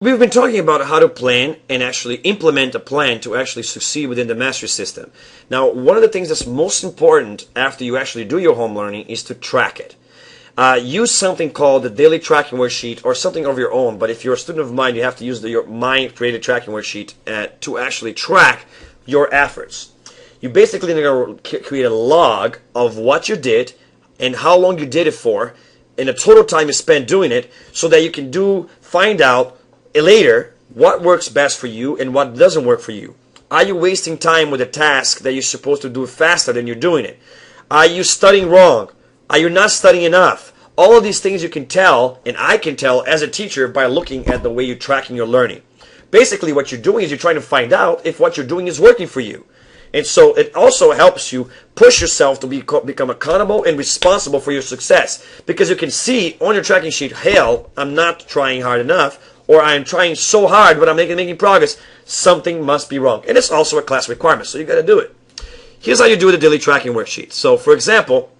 We've been talking about how to plan and actually implement a plan to actually succeed within the mastery system. Now, one of the things that's most important after you actually do your home learning is to track it. Use something called the daily tracking worksheet or something of your own, but if you're a student of mine, you have to use your mind created tracking worksheet to actually track your efforts. You basically need to create a log of what you did and how long you did it for and the total time you spent doing it so that you can find out later what works best for you and what doesn't work for you. Are you wasting time with a task that you're supposed to do faster than you're doing it? Are you studying wrong? Are you not studying enough? All of these things you can tell, and I can tell as a teacher by looking at the way you're tracking your learning. Basically what you're doing is you're trying to find out if what you're doing is working for you. And so it also helps you push yourself to become accountable and responsible for your success. Because you can see on your tracking sheet, hell, I'm not trying hard enough, or I'm trying so hard but I'm making progress. Something must be wrong. And it's also a class requirement, so you got to do it. Here's how you do the daily tracking worksheet. So for example,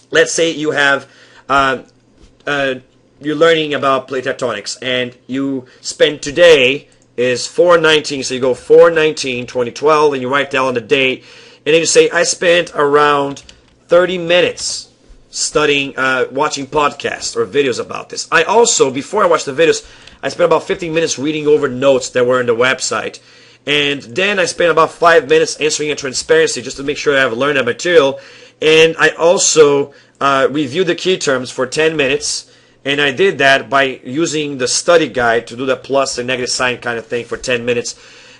let's say you have you're learning about plate tectonics and you spend today is 4/19, so you go 4/19/2012 and you write down the date and then you say I spent around 30 minutes studying, watching podcasts or videos about this. I also, before I watched the videos, I spent about 15 minutes reading over notes that were on the website. And then I spent about 5 minutes answering a transparency just to make sure I have learned that material. And I also reviewed the key terms for 10 minutes. And I did that by using the study guide to do the plus and negative sign kind of thing for 10 minutes.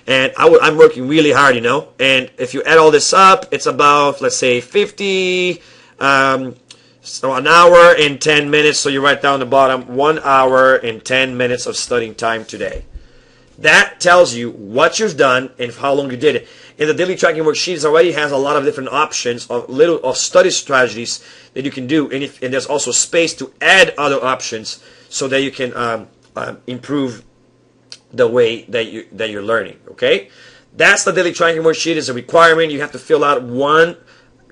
And I'm working really hard, you know. And if you add all this up, it's about, let's say, 50... so an hour and 10 minutes, so you write down the bottom, 1 hour and 10 minutes of studying time today. That tells you what you've done and how long you did it. And the daily tracking worksheet already has a lot of different options of study strategies that you can do, and there's also space to add other options so that you can improve the way that you're learning. Okay, that's the daily tracking worksheet. It's a requirement. You have to fill out one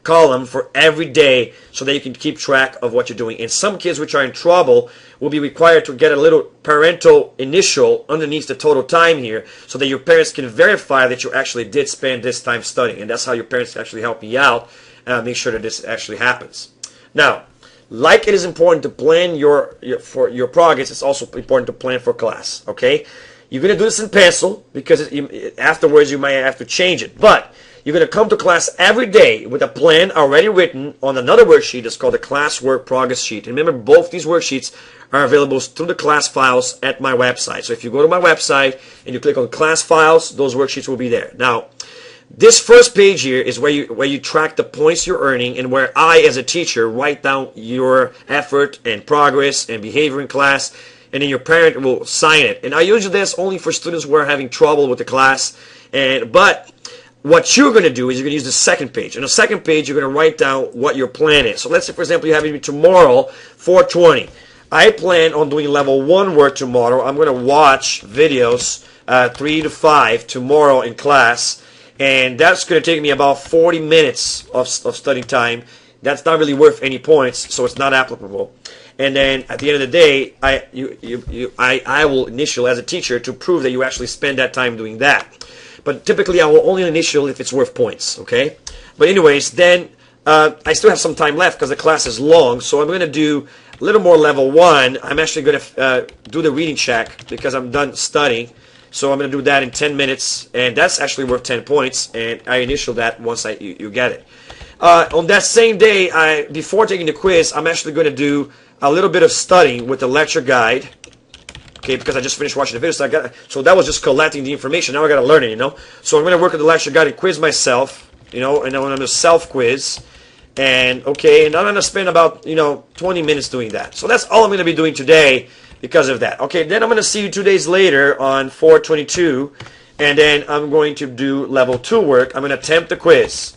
column for every day so that you can keep track of what you're doing. And some kids which are in trouble will be required to get a little parental initial underneath the total time here so that your parents can verify that you actually did spend this time studying. And that's how your parents actually help you out and make sure that this actually happens. Now, like it is important to plan for your progress, it's also important to plan for class. Okay, you're going to do this in pencil because afterwards you might have to change it, but you're going to come to class every day with a plan already written on another worksheet that's called the classwork progress sheet. And remember, both these worksheets are available through the class files at my website. So if you go to my website and you click on class files, those worksheets will be there. Now, this first page here is where you track the points you're earning and where I, as a teacher, write down your effort and progress and behavior in class, and then your parent will sign it. And I usually do this only for students who are having trouble with the class, but what you're going to do is you're going to use the second page. On the second page, you're going to write down what your plan is. So let's say, for example, you have me tomorrow, 4:20. I plan on doing level 1 work tomorrow. I'm going to watch videos 3 to 5 tomorrow in class. And that's going to take me about 40 minutes of studying time. That's not really worth any points, so it's not applicable. And then at the end of the day, I will initial as a teacher to prove that you actually spend that time doing that. But typically, I will only initial if it's worth points, okay? But anyways, then I still have some time left because the class is long, so I'm going to do a little more level 1. I'm actually going to do the reading check because I'm done studying. So I'm going to do that in 10 minutes, and that's actually worth 10 points, and I initial that once you get it. On that same day, before taking the quiz, I'm actually going to do a little bit of studying with the lecture guide. Okay, because I just finished watching the video, so that was just collecting the information. Now I got to learn it, you know. So I'm going to work with the lecture guide and quiz myself, you know, and then I'm going to self-quiz, and okay, and I'm going to spend about 20 minutes doing that. So that's all I'm going to be doing today because of that. Okay, then I'm going to see you 2 days later on 4/22, and then I'm going to do level 2 work. I'm going to attempt the quiz,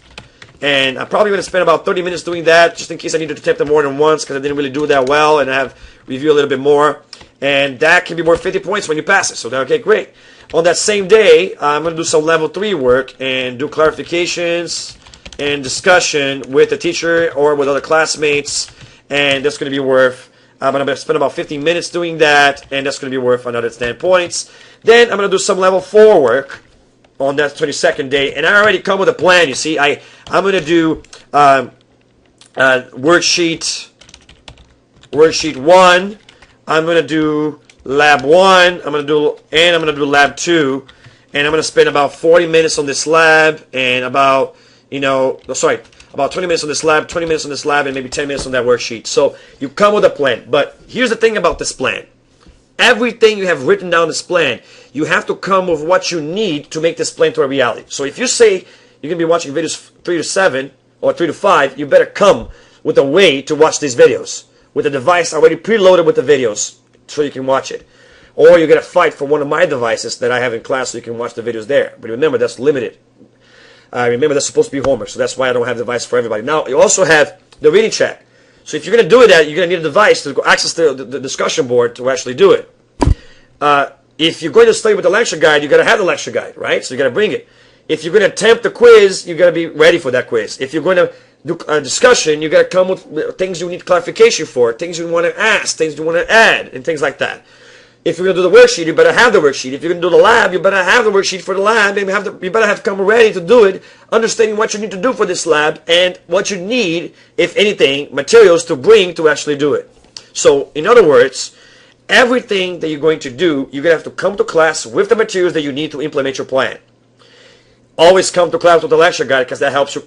and I'm probably going to spend about 30 minutes doing that, just in case I need to attempt it more than once because I didn't really do that well, and I have review a little bit more. And that can be worth 50 points when you pass it. So, okay, great. On that same day, I'm going to do some level 3 work and do clarifications and discussion with the teacher or with other classmates. And that's going to be worth I'm going to spend about 15 minutes doing that, and that's going to be worth another 10 points. Then I'm going to do some level 4 work on that 22nd day, and I already come with a plan. You see, I'm going to do worksheet 1. I'm going to do lab 1. I'm going to do lab 2, and I'm going to spend about 40 minutes on this lab, and about 20 minutes on this lab, 20 minutes on this lab, and maybe 10 minutes on that worksheet. So you come with a plan. But here's the thing about this plan. Everything you have written down this plan, you have to come with what you need to make this plan to a reality. So if you say you're going to be watching videos 3 to 7 or 3 to 5, you better come with a way to watch these videos, with a device already preloaded with the videos so you can watch it. Or you're going to fight for one of my devices that I have in class so you can watch the videos there. But remember, that's limited. Remember, that's supposed to be homework, so that's why I don't have the device for everybody. Now, you also have the reading check. So if you're going to do that, you're going to need a device to access the discussion board to actually do it. If you're going to study with the lecture guide, you got to have the lecture guide, right? So you got to bring it. If you're going to attempt the quiz, you got to be ready for that quiz. If you're going to do a discussion, you got to come with things you need clarification for, things you want to ask, things you want to add, and things like that. If you're going to do the worksheet, you better have the worksheet. If you're going to do the lab, you better have the worksheet for the lab. You better have to come ready to do it, understanding what you need to do for this lab and what you need, if anything, materials to bring to actually do it. So, in other words, everything that you're going to do, you're going to have to come to class with the materials that you need to implement your plan. Always come to class with the lecture guide because that helps you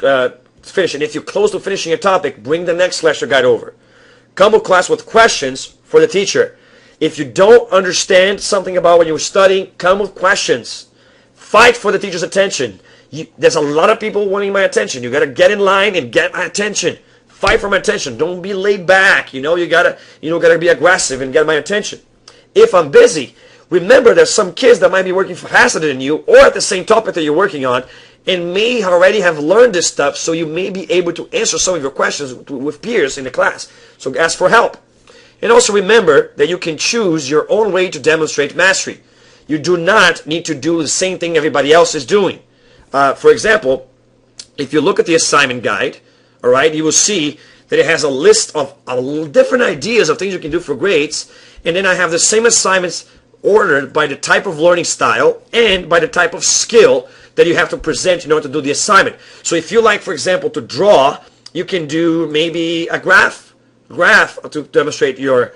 finish. And if you're close to finishing a topic, bring the next lecture guide over. Come to class with questions for the teacher. If you don't understand something about what you were studying, come with questions. Fight for the teacher's attention. There's a lot of people wanting my attention. You got to get in line and get my attention. Fight for my attention. Don't be laid back. You gotta be aggressive and get my attention. If I'm busy, remember there's some kids that might be working faster than you or at the same topic that you're working on and may already have learned this stuff, so you may be able to answer some of your questions with peers in the class. So ask for help. And also remember that you can choose your own way to demonstrate mastery. You do not need to do the same thing everybody else is doing. For example, if you look at the assignment guide, all right, you will see that it has a list of different ideas of things you can do for grades. And then I have the same assignments ordered by the type of learning style and by the type of skill that you have to present in order to do the assignment. So if you like, for example, to draw, you can do maybe a graph to demonstrate your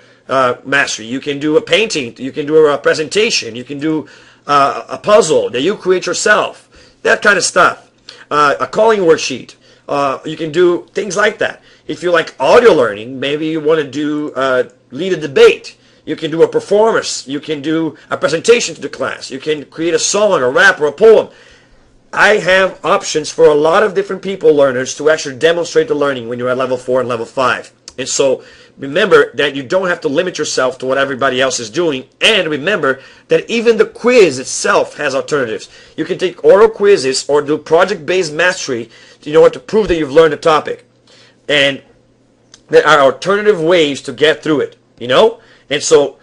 mastery. You can do a painting. You can do a presentation. You can do a puzzle that you create yourself. That kind of stuff. A calling worksheet. You can do things like that. If you like audio learning, maybe you want to do lead a debate. You can do a performance. You can do a presentation to the class. You can create a song, a rap, or a poem. I have options for a lot of different people, learners, to actually demonstrate the learning when you're at level 4 and level 5. And so remember that you don't have to limit yourself to what everybody else is doing. And remember that even the quiz itself has alternatives. You can take oral quizzes or do project-based mastery in order to prove that you've learned a topic. And there are alternative ways to get through it, And so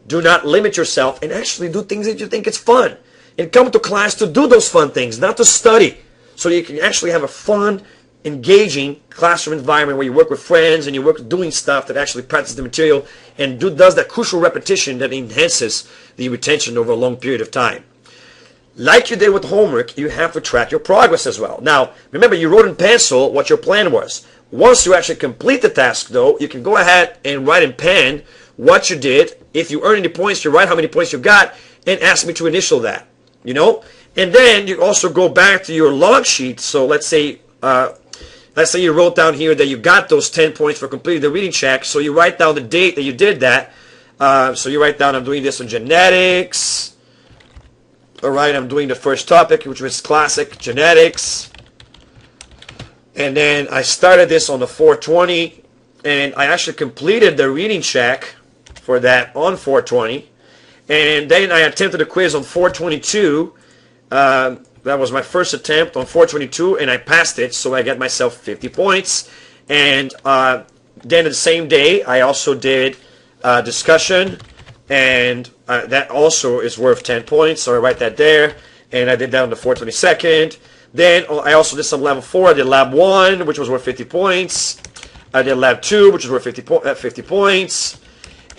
do not limit yourself and actually do things that you think it's fun. And come to class to do those fun things, not to study. So you can actually have a fun, engaging classroom environment where you work with friends and you work doing stuff that actually practices the material and does that crucial repetition that enhances the retention over a long period of time. Like you did with homework, you have to track your progress as well. Now, remember, you wrote in pencil what your plan was. Once you actually complete the task, though, you can go ahead and write in pen what you did. If you earn any points, you write how many points you got and ask me to initial that, And then you also go back to your log sheet. So let's say you wrote down here that you got those 10 points for completing the reading check. So you write down the date that you did that. So you write down, I'm doing this on genetics. All right, I'm doing the first topic, which was classic genetics. And then I started this on the 420. And I actually completed the reading check for that on 420. And then I attempted a quiz on 422. That was my first attempt on 422, and I passed it, so I got myself 50 points. And then the same day, I also did discussion, and that also is worth 10 points, so I write that there. And I did that on the 422nd. Then I also did some level 4. I did lab 1, which was worth 50 points. I did lab 2, which was worth 50 points.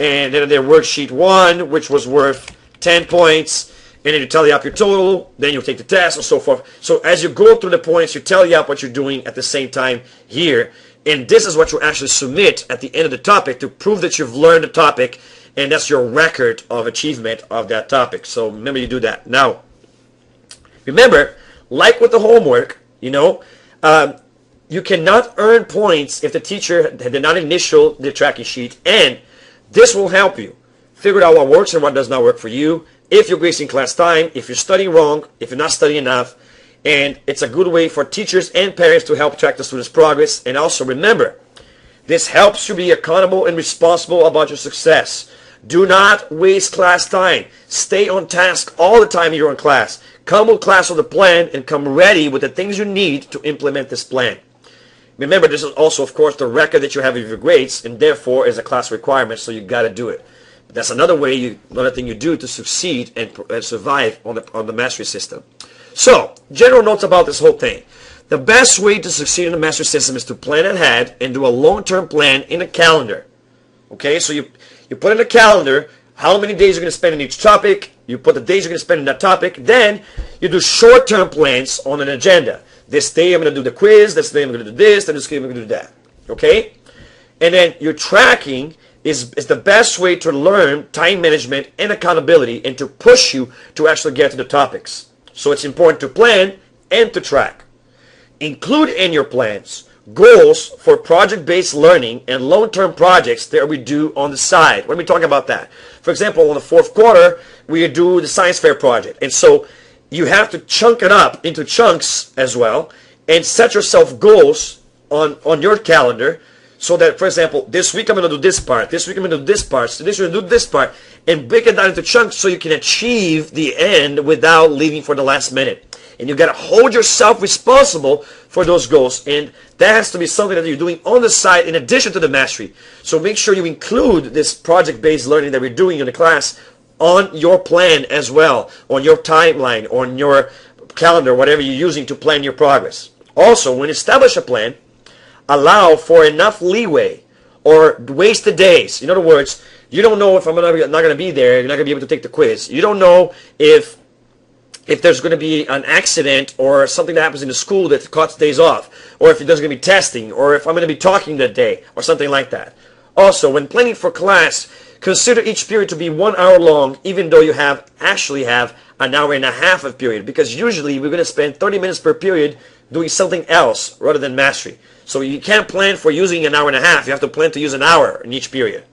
and then their worksheet 1, which was worth 10 points, and then you tally up your total, then you take the test, and so forth. So as you go through the points, you tally up what you're doing at the same time here, and this is what you actually submit at the end of the topic to prove that you've learned the topic, and that's your record of achievement of that topic. So remember, you do that. Now, remember, like with the homework, you cannot earn points if the teacher did not initial the tracking sheet, and this will help you figure out what works and what does not work for you, if you're wasting class time, if you're studying wrong, if you're not studying enough. And it's a good way for teachers and parents to help track the students' progress. And also remember, this helps you be accountable and responsible about your success. Do not waste class time. Stay on task all the time you're in class. Come with class with a plan and come ready with the things you need to implement this plan. Remember, this is also, of course, the record that you have of your grades, and therefore is a class requirement, so you got to do it. That's another thing you do to succeed and survive on the mastery system. So, general notes about this whole thing. The best way to succeed in the mastery system is to plan ahead and do a long-term plan in a calendar. Okay, so you put in a calendar how many days you're going to spend in each topic. You put the days you're going to spend in that topic. Then you do short-term plans on an agenda. This day I'm going to do the quiz. This day I'm going to do this. Then this day I'm going to do that. Okay? And then your tracking is the best way to learn time management and accountability and to push you to actually get to the topics. So it's important to plan and to track. Include in your plans goals for project-based learning and long-term projects that we do on the side. When we talk about that, for example, in the fourth quarter, we do the science fair project. And so you have to chunk it up into chunks as well and set yourself goals on your calendar so that, for example, this week I'm going to do this part, this week I'm going to do this part, so this week I'm going to do this part, and break it down into chunks so you can achieve the end without leaving for the last minute. And you got to hold yourself responsible for those goals, and that has to be something that you're doing on the side in addition to the mastery. So make sure you include this project-based learning that we're doing in the class on your plan as well, on your timeline, on your calendar, whatever you're using to plan your progress. Also, when you establish a plan, allow for enough leeway or wasted days. In other words, you don't know if I'm not going to be there, you're not going to be able to take the quiz. You don't know if there's going to be an accident or something that happens in the school that cuts days off, or if there's going to be testing, or if I'm going to be talking that day, or something like that. Also, when planning for class, consider each period to be 1 hour long, even though you actually have an hour and a half of period, because usually we're going to spend 30 minutes per period doing something else rather than mastery. So you can't plan for using an hour and a half. You have to plan to use an hour in each period.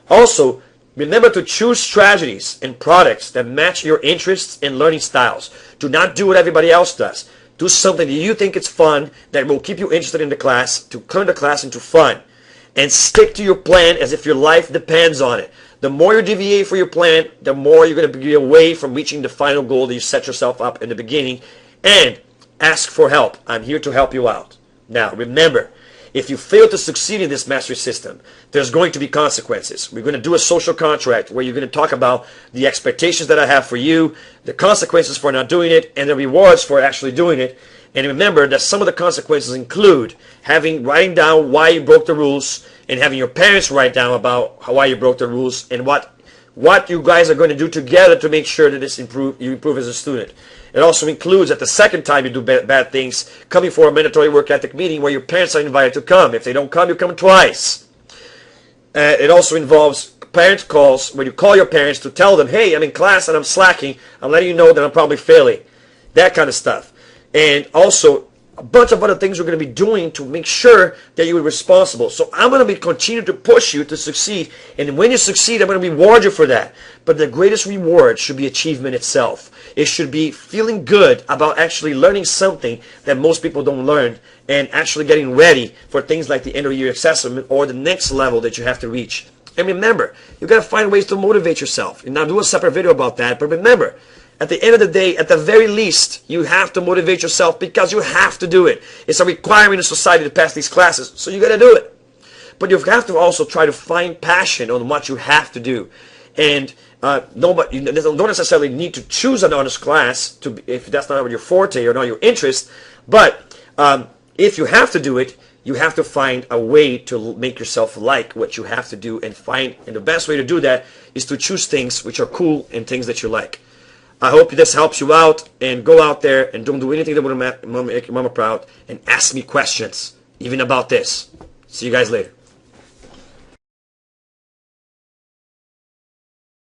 Also, remember to choose strategies and products that match your interests and learning styles. Do not do what everybody else does. Do something that you think is fun, that will keep you interested in the class, to turn the class into fun. And stick to your plan as if your life depends on it. The more you deviate from your plan, the more you're going to be away from reaching the final goal that you set yourself up in the beginning. And ask for help. I'm here to help you out. Now, remember, if you fail to succeed in this mastery system, there's going to be consequences. We're going to do a social contract where you're going to talk about the expectations that I have for you, the consequences for not doing it, and the rewards for actually doing it. And remember that some of the consequences include writing down why you broke the rules, and having your parents write down about why you broke the rules, and what you guys are going to do together to make sure that you improve as a student. It also includes, at the second time you do bad things, coming for a mandatory work ethic meeting where your parents are invited to come. If they don't come, you come twice. It also involves parent calls where you call your parents to tell them, hey, I'm in class and I'm slacking. I'm letting you know that I'm probably failing. That kind of stuff. And also a bunch of other things we're going to be doing to make sure that you're responsible. So I'm going to be continue to push you to succeed. And when you succeed, I'm going to reward you for that. But the greatest reward should be achievement itself. It should be feeling good about actually learning something that most people don't learn and actually getting ready for things like the end of the year assessment or the next level that you have to reach. And remember, you've got to find ways to motivate yourself. And I'll do a separate video about that. But remember, at the end of the day, at the very least, you have to motivate yourself because you have to do it. It's a requirement in society to pass these classes, so you got to do it. But you have to also try to find passion on what you have to do. And you don't necessarily need to choose an honors class if that's not your forte or not your interest. But if you have to do it, you have to find a way to make yourself like what you have to do, and the best way to do that is to choose things which are cool and things that you like. I hope this helps you out, and go out there and don't do anything that would make your mama proud, and ask me questions, even about this. See you guys later.